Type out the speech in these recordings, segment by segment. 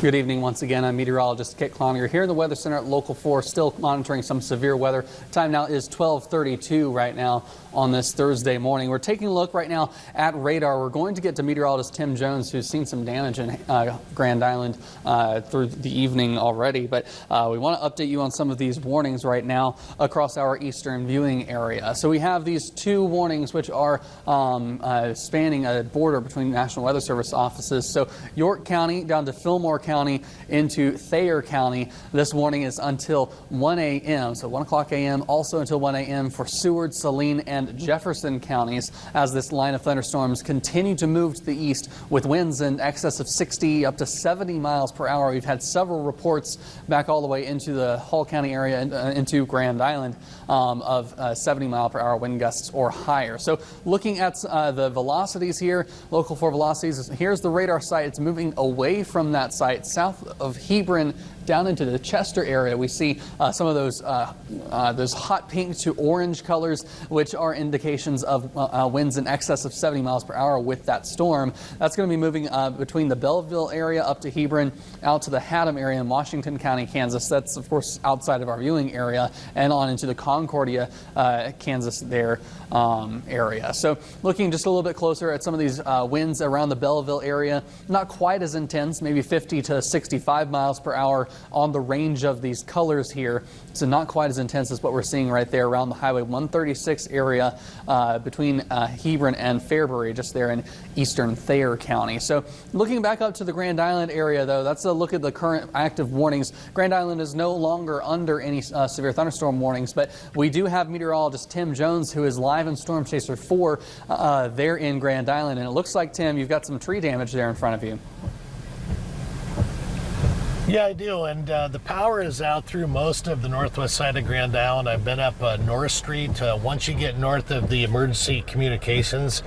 Good evening once again. I'm meteorologist Kit Cloninger here in the Weather Center at Local 4, still monitoring some severe weather. Time now is 12:32 right now on this Thursday morning. We're taking a look right now at radar. We're going to get to meteorologist Tim Jones, who's seen some damage in Grand Island through the evening already. But we want to update you on some of these warnings right now across our eastern viewing area. So we have these two warnings which are spanning a border between National Weather Service offices. So York County down to Fillmore County into Thayer County. This warning is until 1 a.m. So 1 o'clock a.m. also until 1 a.m. for Seward, Saline, and Jefferson counties as this line of thunderstorms continue to move to the east with winds in excess of 60 up to 70 miles per hour. We've had several reports back all the way into the Hall County area into Grand Island of 70 mile per hour wind gusts or higher. So looking at the velocities here, local 4 velocities, here's the radar site. It's moving away from that site south of Hebron down into the Chester area. We see some of those hot pink to orange colors, which are indications of winds in excess of 70 miles per hour with that storm. That's going to be moving between the Belleville area up to Hebron, out to the Haddam area in Washington County, Kansas. That's, of course, outside of our viewing area, and on into the Concordia, Kansas there area. So looking just a little bit closer at some of these winds around the Belleville area, not quite as intense, maybe 50 to 65 miles per hour on the range of these colors here. So not quite as intense as what we're seeing right there around the Highway 136 area between Hebron and Fairbury, just there in eastern Thayer County. So looking back up to the Grand Island area, though, that's a look at the current active warnings. Grand Island is no longer under any severe thunderstorm warnings, but we do have meteorologist Tim Jones, who is live in Storm Chaser 4 there in Grand Island. And it looks like, Tim, you've got some tree damage there in front of you. Yeah, I do, and the power is out through most of the northwest side of Grand Island. I've been up North Street. Once you get north of the Emergency Communications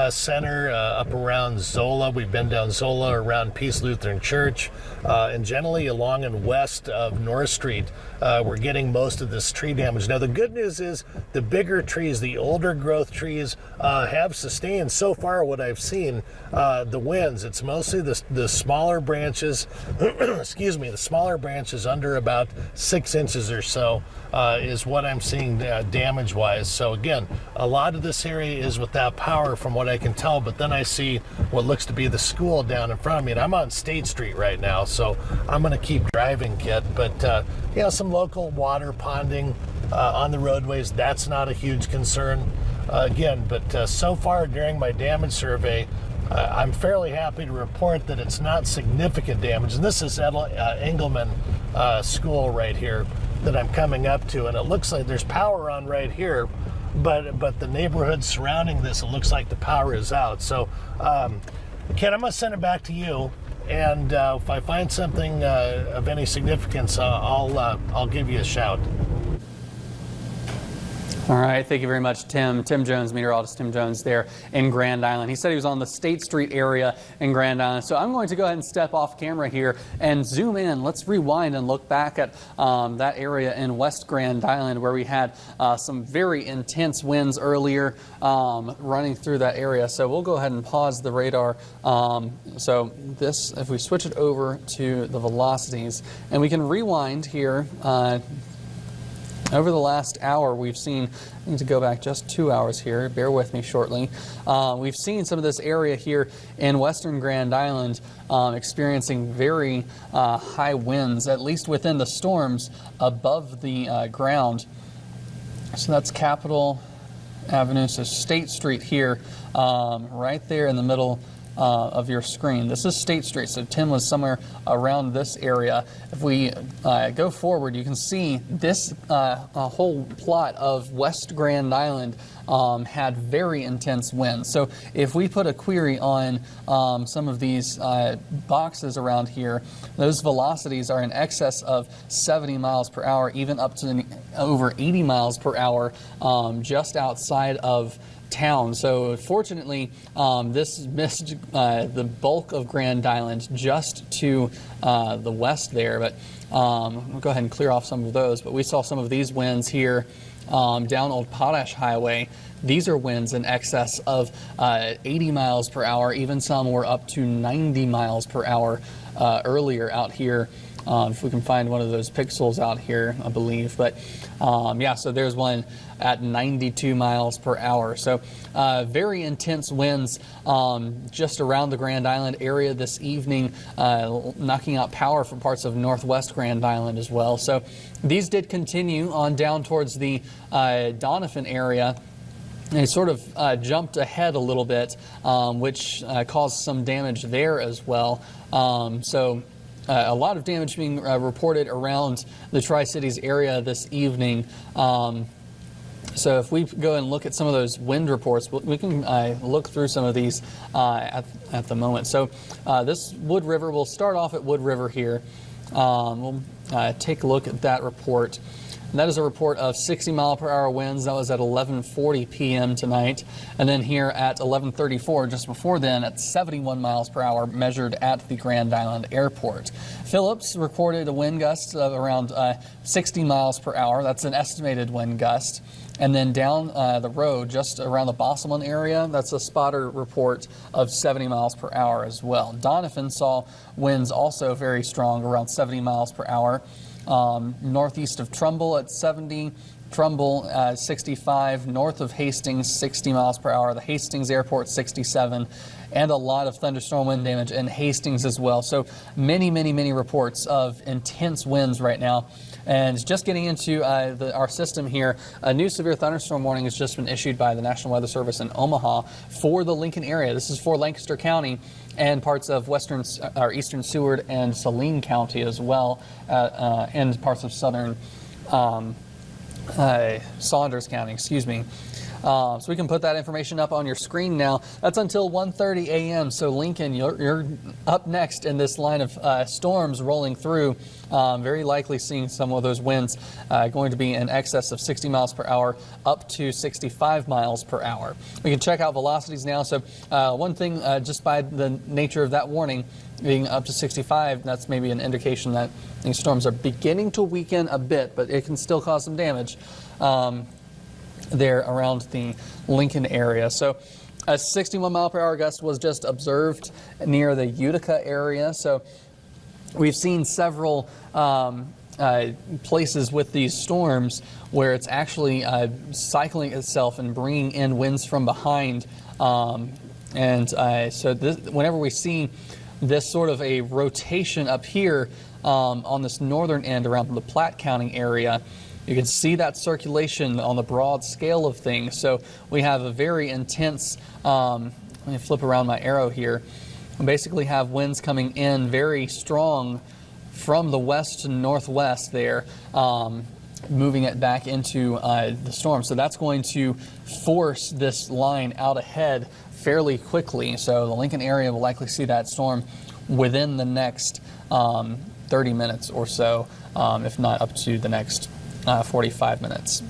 Center, up around Zola, we've been down Zola around Peace Lutheran Church, and generally along and west of North Street, we're getting most of this tree damage. Now, the good news is the bigger trees, the older growth trees, have sustained so far what I've seen the winds. It's mostly the smaller branches, excuse me, the smaller branches under about 6 inches or so is what I'm seeing damage-wise. So again, a lot of this area is without power from what I can tell, but then I see what looks to be the school down in front of me, and I'm on State Street right now, so I'm going to keep driving, Kit. But yeah, some local water ponding on the roadways, that's not a huge concern. Again, but so far during my damage survey, I'm fairly happy to report that it's not significant damage. And this is Engelman School right here that I'm coming up to. And it looks like there's power on right here, but the neighborhood surrounding this, it looks like the power is out. So, Ken, I'm going to send it back to you. And if I find something of any significance, I'll give you a shout. All right, thank you very much, Tim. Tim Jones, meteorologist Tim Jones there in Grand Island. He said he was on the State Street area in Grand Island. So I'm going to go ahead and step off camera here and zoom in. Let's rewind and look back at that area in West Grand Island where we had some very intense winds earlier running through that area. So we'll go ahead and pause the radar. So this, if we switch it over to the velocities, and we can rewind here. Over the last hour, we've seen, I need to go back just 2 hours here, bear with me shortly. We've seen some of this area here in western Grand Island experiencing very high winds, at least within the storms above the ground. So that's Capitol Avenue, so State Street here, right there in the middle of your screen. This is State Street, so Tim was somewhere around this area. If we go forward, you can see this whole plot of West Grand Island had very intense winds. So if we put a query on some of these boxes around here, those velocities are in excess of 70 miles per hour, even up to over 80 miles per hour just outside of town. So fortunately, this missed the bulk of Grand Island just to the west there. But we'll go ahead and clear off some of those. But we saw some of these winds here down Old Potash Highway. These are winds in excess of 80 miles per hour. Even some were up to 90 miles per hour earlier out here. If we can find one of those pixels out here, I believe. But yeah, so there's one at 92 miles per hour. So very intense winds just around the Grand Island area this evening, knocking out power from parts of northwest Grand Island as well. So these did continue on down towards the Doniphan area. They sort of jumped ahead a little bit, which caused some damage there as well. A lot of damage being reported around the Tri-Cities area this evening. So if we go and look at some of those wind reports, we can look through some of these at the moment. So this Wood River, we'll start off at Wood River here. We'll take a look at that report. And that is a report of 60 mile per hour winds. That was at 11:40 p.m. tonight. And then here at 11:34, just before then, at 71 miles per hour measured at the Grand Island Airport. Phillips recorded a wind gust of around 60 miles per hour. That's an estimated wind gust. And then down the road, just around the Bosselman area, that's a spotter report of 70 miles per hour as well. Doniphan saw winds also very strong, around 70 miles per hour. Northeast of Trumbull at 70, Trumbull 65, north of Hastings 60 miles per hour, the Hastings Airport 67, and a lot of thunderstorm wind damage in Hastings as well. So many reports of intense winds right now. And just getting into our system here, a new severe thunderstorm warning has just been issued by the National Weather Service in Omaha for the Lincoln area. This is for Lancaster County and parts of eastern Seward and Saline County as well, and parts of southern Saunders County, excuse me. So we can put that information up on your screen now. That's until 1:30 a.m. So Lincoln, you're up next in this line of storms rolling through. Very likely seeing some of those winds going to be in excess of 60 miles per hour up to 65 miles per hour. We can check out velocities now. So one thing, just by the nature of that warning being up to 65, that's maybe an indication that these storms are beginning to weaken a bit, but it can still cause some damage there around the Lincoln area. So a 61 mile per hour gust was just observed near the Utica area. So we've seen several places with these storms where it's actually cycling itself and bringing in winds from behind. So whenever we see this sort of a rotation up here on this northern end around the Platte County area, you can see that circulation on the broad scale of things. So we have a very intense, let me flip around my arrow here. We basically have winds coming in very strong from the west to northwest there, moving it back into the storm. So that's going to force this line out ahead fairly quickly. So the Lincoln area will likely see that storm within the next 30 minutes or so, if not up to the next 45 minutes.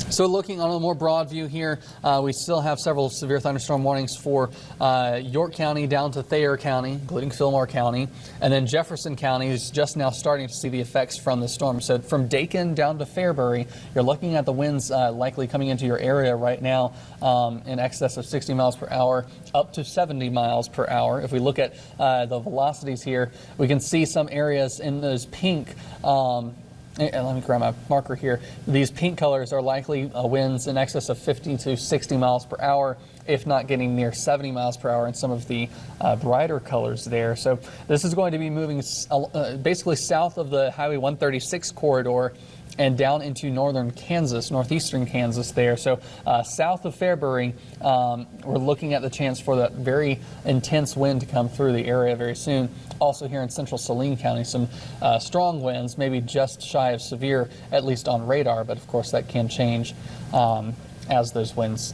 So looking on a more broad view here, we still have several severe thunderstorm warnings for York County down to Thayer County, including Fillmore County, and then Jefferson County is just now starting to see the effects from the storm. So from Dakin down to Fairbury, you're looking at the winds likely coming into your area right now in excess of 60 miles per hour, up to 70 miles per hour. If we look at the velocities here, we can see some areas in those pink let me grab my marker here. These pink colors are likely winds in excess of 50 to 60 miles per hour, if not getting near 70 miles per hour in some of the brighter colors there. So this is going to be moving basically south of the Highway 136 corridor and down into northern Kansas, northeastern Kansas there. So south of Fairbury, we're looking at the chance for that very intense wind to come through the area very soon. Also here in central Saline County, some strong winds, maybe just shy of severe, at least on radar, but of course that can change as those winds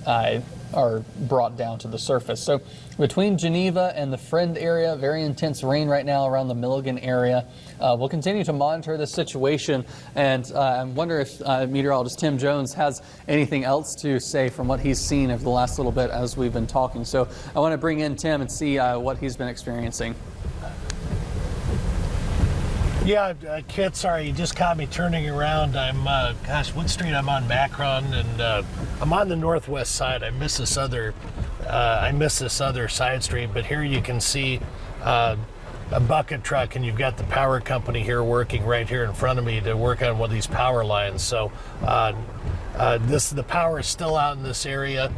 are brought down to the surface. So between Geneva and the Friend area, very intense rain right now around the Milligan area. We'll continue to monitor this situation, and I wonder if meteorologist Tim Jones has anything else to say from what he's seen over the last little bit as we've been talking. So I want to bring in Tim and see what he's been experiencing. Yeah, Kit, sorry, you just caught me turning around. I'm, gosh, what street? I'm on Macron, and I'm on the northwest side. I miss this other side street, but here you can see a bucket truck, and you've got the power company here working right here in front of me to work on one of these power lines. So the power is still out in this area.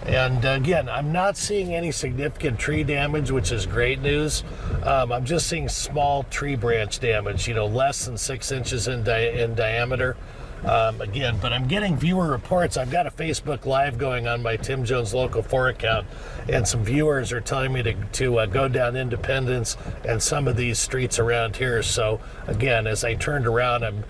And again, I'm not seeing any significant tree damage, which is great news. I'm just seeing small tree branch damage, less than 6 inches in diameter. Again, but I'm getting viewer reports. I've got a Facebook Live going on my Tim Jones Local 4 account, and some viewers are telling me to go down Independence and some of these streets around here. So again, as I turned around,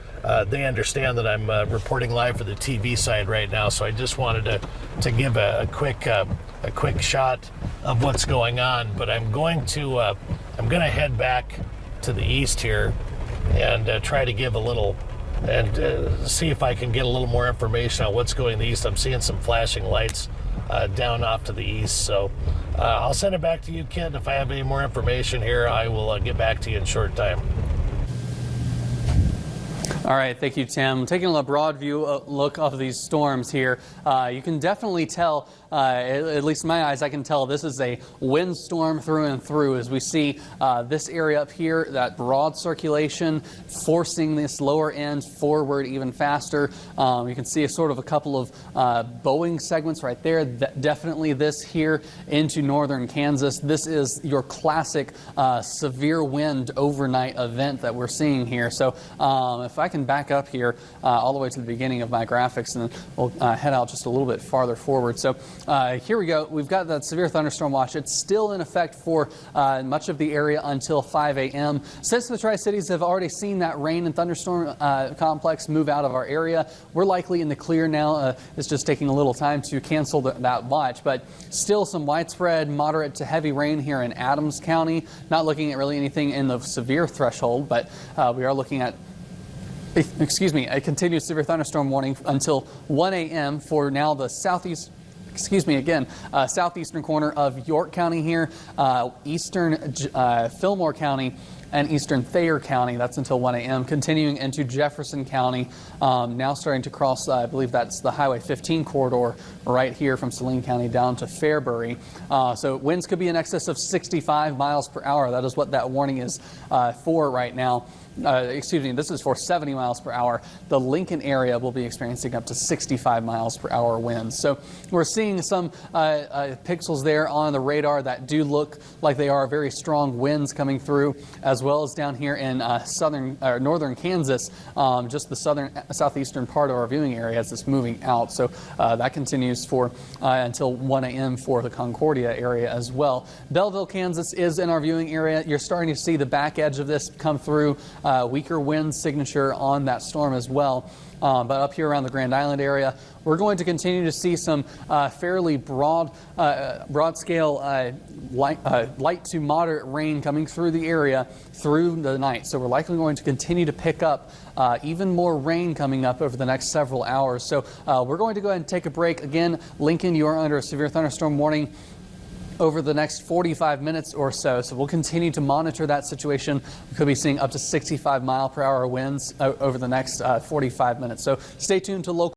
they understand that I'm reporting live for the TV side right now. So I just wanted to give a quick shot of what's going on. But I'm going to head back to the east here and try to give a little. And see if I can get a little more information on what's going east. I'm seeing some flashing lights down off to the east. So I'll send it back to you, Kent. If I have any more information here, I will get back to you in a short time. All right, thank you, Tim. Taking a broad view look of these storms here, you can definitely tell, at least in my eyes, I can tell this is a windstorm through and through as we see this area up here, that broad circulation forcing this lower end forward even faster. You can see a couple of bowing segments right there. Definitely this here into northern Kansas. This is your classic severe wind overnight event that we're seeing here. So if I can back up here all the way to the beginning of my graphics, and then we'll head out just a little bit farther forward. So here we go. We've got that severe thunderstorm watch. It's still in effect for much of the area until 5 a.m. Since the Tri-Cities have already seen that rain and thunderstorm complex move out of our area, we're likely in the clear now. It's just taking a little time to cancel that watch, but still some widespread moderate to heavy rain here in Adams County. Not looking at really anything in the severe threshold, but we are looking at a continued severe thunderstorm warning until 1 a.m. for now the southeastern corner of York County here, eastern Fillmore County, and eastern Thayer County. That's until 1 a.m. Continuing into Jefferson County, now starting to cross, I believe that's the Highway 15 corridor right here from Saline County down to Fairbury. So winds could be in excess of 65 miles per hour. That is what that warning is for right now. This is for 70 miles per hour. The Lincoln area will be experiencing up to 65 miles per hour winds. So we're seeing some pixels there on the radar that do look like they are very strong winds coming through, as well as down here in northern Kansas, just the southeastern part of our viewing area as it's moving out. So that continues for until 1 a.m. for the Concordia area as well. Belleville, Kansas is in our viewing area. You're starting to see the back edge of this come through. Weaker wind signature on that storm as well. But up here around the Grand Island area, we're going to continue to see some fairly broad scale light to moderate rain coming through the area through the night. So we're likely going to continue to pick up even more rain coming up over the next several hours. So we're going to go ahead and take a break. Again, Lincoln, you are under a severe thunderstorm warning over the next 45 minutes or so. So we'll continue to monitor that situation. We could be seeing up to 65 mile per hour winds over the next 45 minutes. So stay tuned to local